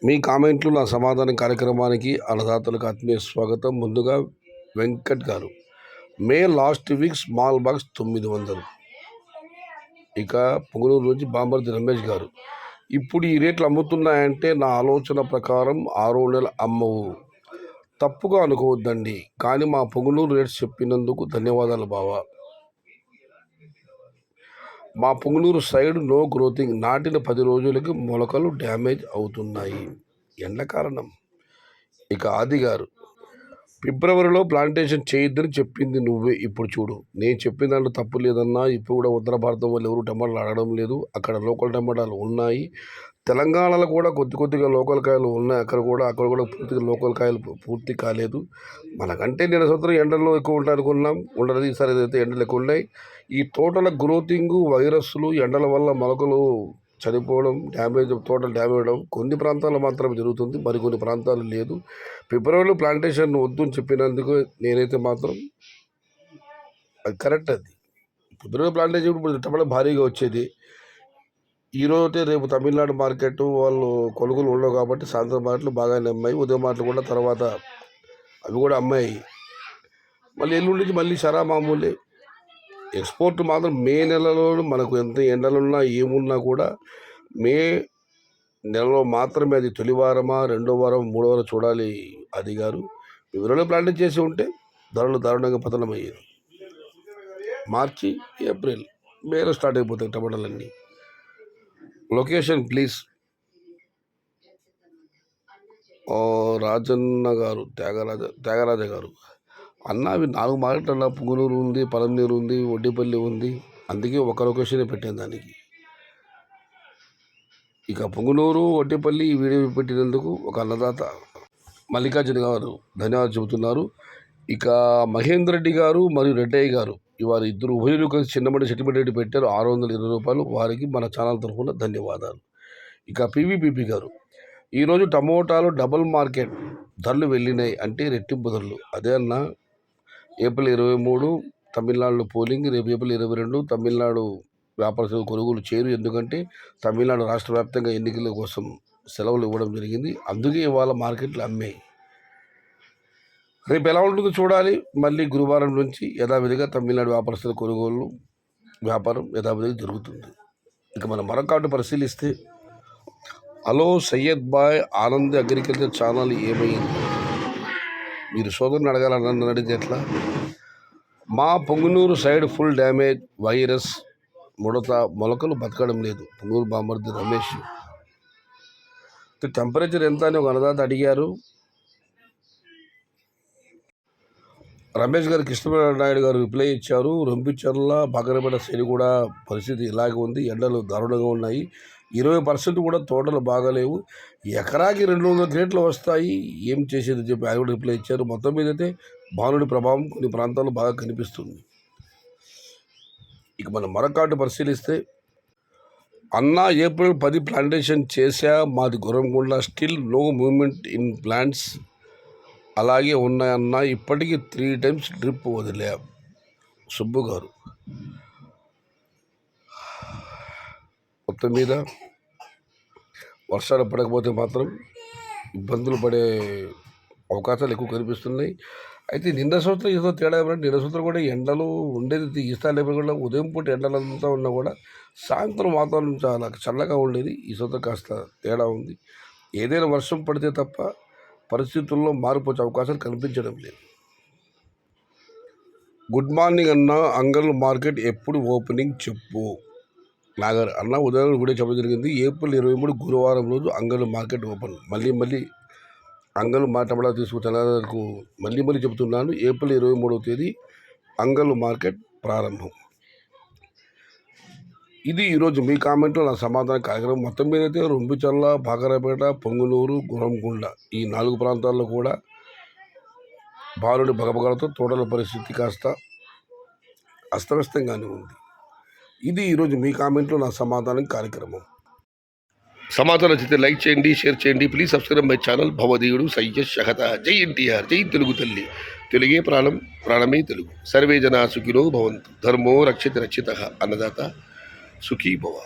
మీ కామెంట్లు నా సమాధానం కార్యక్రమానికి అన్నదాతలకు ఆత్మీయ స్వాగతం. ముందుగా వెంకట్ గారు, మే లాస్ట్ వీక్ స్మాల్ బాక్స్ 900. ఇక పొంగనూరు నుంచి బాంబర్ది రమేష్ గారు, ఇప్పుడు ఈ రేట్లు అమ్ముతున్నాయంటే నా ఆలోచన ప్రకారం 6 నెలలు అమ్మవు. తప్పుగా అనుకోవద్దండి, కానీ మా పొంగనూరు రేట్స్ చెప్పినందుకు ధన్యవాదాలు బావా. మా పొంగనూరు సైడ్ నో గ్రోతింగ్, నాటిన 10 రోజులకి మొలకలు డ్యామేజ్ అవుతున్నాయి, ఎండ కారణం. ఇక ఆది గారు, ఫిబ్రవరిలో ప్లాంటేషన్ చేయొద్దని చెప్పింది నువ్వే, ఇప్పుడు చూడు. నేను చెప్పిన దాంట్లో తప్పు లేదన్నా. ఇప్పుడు కూడా ఉత్తర భారతం వాళ్ళు ఎవరు టమాటాలు ఆడడం లేదు, అక్కడ లోకల్ టమాటాలు ఉన్నాయి. తెలంగాణలో కూడా కొద్దిగా లోకల్ కాయలు ఉన్నాయి, అక్కడ కూడా పూర్తిగా లోకల్ కాయలు పూర్తి కాలేదు. మనకంటే నిన్న సంవత్సరం ఎండల్లో ఎక్కువ ఉంటాయి అనుకున్నాం, ఉండదు. ఈసారి ఏదైతే ఎండలు ఎక్కువ ఉన్నాయి. ఈ తోటల గ్రోతింగ్, వైరస్లు, ఎండల వల్ల మొలకలు చనిపోవడం, తోటలు డ్యామేజ్ అవడం కొన్ని ప్రాంతాల్లో మాత్రమే జరుగుతుంది, మరికొన్ని ప్రాంతాలు లేదు. ఫిబ్రవరిలో ప్లాంటేషన్ వద్దు అని చెప్పినందుకు నేనైతే మాత్రం అది కరెక్ట్. అది ఫిబ్రవరి ప్లాంటేషన్ ఇప్పుడు టమాటా భారీగా వచ్చేది. ఈరోజు రేపు తమిళనాడు మార్కెట్ వాళ్ళు కొనుగోలు ఉండవు కాబట్టి సాయంత్రం మాటలు బాగానే అమ్మాయి, ఉదయం మాటలు కూడా తర్వాత అవి కూడా అమ్మాయి. మళ్ళీ ఎల్లుండి నుంచి మళ్ళీ సరా మామూలే. ఎక్స్పోర్ట్ మాత్రం మే నెలలో మనకు ఎంత ఎండలున్నా ఏమున్నా కూడా మే నెలలో మాత్రమే, అది తొలి వారమా, రెండో వారం, మూడో వారం చూడాలి. అది గారు ఫిబ్రవరిలో ప్లాంటింగ్ చేసి ఉంటే ధరలు దారుణంగా పతనమయ్యేది. మార్చి, ఏప్రిల్, మేలో స్టార్ట్ అయిపోతాయి టమాటాలన్నీ. Location please. రాజన్న గారు, త్యాగరాజ గారు, అన్న అవి 4 మార్కెట్ల పుంగనూరు ఉంది, పలంనేరు ఉంది, ఒడ్డిపల్లి ఉంది, అందుకే ఒక లొకేషనే పెట్టాను దానికి. ఇక పుంగనూరు, ఒడ్డిపల్లి ఈ వీడియో పెట్టినందుకు ఒక అన్నదాత మల్లికార్జున గారు ధన్యవాదాలు చెబుతున్నారు. ఇక మహేందర్ రెడ్డి గారు మరియు రెడ్డయ్య గారు, వారు ఇద్దరు ఉభయులు కలిసి చిన్నమడి సెటిల్మెంట్ రేటు పెట్టారు, 620 రూపాయలు. వారికి మన ఛానల్ తరఫున ధన్యవాదాలు. ఇక పివిపిపి గారు, ఈరోజు టమోటాలు డబుల్ మార్కెట్ ధరలు వెళ్ళినాయి, అంటే రెట్టింపు ధరలు. అదే అన్న, ఏప్రిల్ 23 తమిళనాడులో పోలింగ్, రేపు ఏప్రిల్ 22 తమిళనాడు వ్యాపారస్తులు కొనుగోలు చేయరు, ఎందుకంటే తమిళనాడు రాష్ట్ర వ్యాప్తంగా ఎన్నికల కోసం సెలవులు ఇవ్వడం జరిగింది, అందుకే ఇవాళ మార్కెట్లు అమ్మాయి. రేపు ఎలా ఉంటుందో చూడాలి. మళ్ళీ గురువారం నుంచి యథావిధిగా తమిళనాడు వ్యాపారస్తుల కొనుగోలు వ్యాపారం యథావిధిగా జరుగుతుంది. ఇక మనం మరొక కార్డు పరిశీలిస్తే, హలో సయ్యద్ బాయ్, ఆనంద్ అగ్రికల్చర్ ఛానల్ ఏమైంది? మీరు సోదరుని అడగాలని నన్ను అడిగితే ఎట్లా? మా Punganur side full damage, virus, ముడత, మొలకలు బతకడం లేదు. పొంగనూరు బాంబర్ది రమేష్. టెంపరేచర్ ఎంత అని ఒక అన్నదాత అడిగారు. రమేష్ గారు కృష్ణనాయుడు గారు రిప్లై ఇచ్చారు. రొంపిచర్ల, బాగరపేట సైడ్ కూడా పరిస్థితి ఇలాగే ఉంది, ఎండలు దారుణంగా ఉన్నాయి. 20% కూడా తోటలు బాగాలేవు, ఎకరాకి 200 క్రేట్లు వస్తాయి, ఏం చేసేది చెప్పి ఆయన కూడా రిప్లై ఇచ్చారు. మొత్తం మీద అయితే భానుడి ప్రభావం కొన్ని ప్రాంతాల్లో బాగా కనిపిస్తుంది. ఇక మనం మరొక కార్డు పరిశీలిస్తే, అన్న ఏప్రిల్ 10 ప్లాంటేషన్ చేశా, మాది Gurramkonda, still no movement in plants అలాగే ఉన్నాయన్న, ఇప్పటికీ 3 times డ్రిప్ వదిలే. సుబ్బు గారు, మొత్తం మీద వర్షాలు పడకపోతే మాత్రం ఇబ్బందులు పడే అవకాశాలు ఎక్కువ కనిపిస్తున్నాయి. అయితే నిన్న సంవత్సరం ఏదో తేడా ఏమంటే, నిన్న సంవత్సరం కూడా ఎండలు ఉండేది, ఈసారి కూడా ఉదయం పూట ఎండలంతా ఉన్నా కూడా సాయంత్రం వాతావరణం చాలా చల్లగా ఉండేది. ఈ సంవత్సరం కాస్త తేడా ఉంది. ఏదైనా వర్షం పడితే తప్ప పరిస్థితుల్లో మార్పు వచ్చే అవకాశాలు కనిపించడం లేదు. గుడ్ మార్నింగ్ అన్న, అంగల్ మార్కెట్ ఎప్పుడు ఓపెనింగ్ చెప్పు. నాగర్ అన్న, ఉదయం వీడియో చెప్పడం జరిగింది. ఏప్రిల్ 23 గురువారం రోజు అంగల్ మార్కెట్ ఓపెన్. మళ్ళీ అంగల్ టమాటా తీసుకునేందుకు మళ్ళీ చెబుతున్నాను. ఏప్రిల్ 23వ తేదీ అంగల్ మార్కెట్ ప్రారంభం. ఇది ఈరోజు మీ కామెంట్లో నా సమాధాన కార్యక్రమం. మొత్తం మీద అయితే రొంపిచర్ల, బాగరపేట, పొంగనూరు, గుర్రంకొండ ఈ 4 ప్రాంతాల్లో కూడా భానుడి భగభగలతో తోటల పరిస్థితి కాస్త అస్తవ్యస్తంగానే ఉంది. ఇది ఈరోజు మీ కామెంట్లో నా సమాధానం కార్యక్రమం. సమాధానం నచ్చితే లైక్ చేయండి, షేర్ చేయండి. Please subscribe my channel. భవదీయుడు సయ్యద్ షహత. జై ఎన్టీఆర్, జై తెలుగు తల్లి. తెలుగే ప్రాణం, ప్రాణమే తెలుగు. సర్వే జనా సుఖినో భవంతు. ధర్మో రక్షిత రక్షిత. అన్నదాత సుఖీ భవ.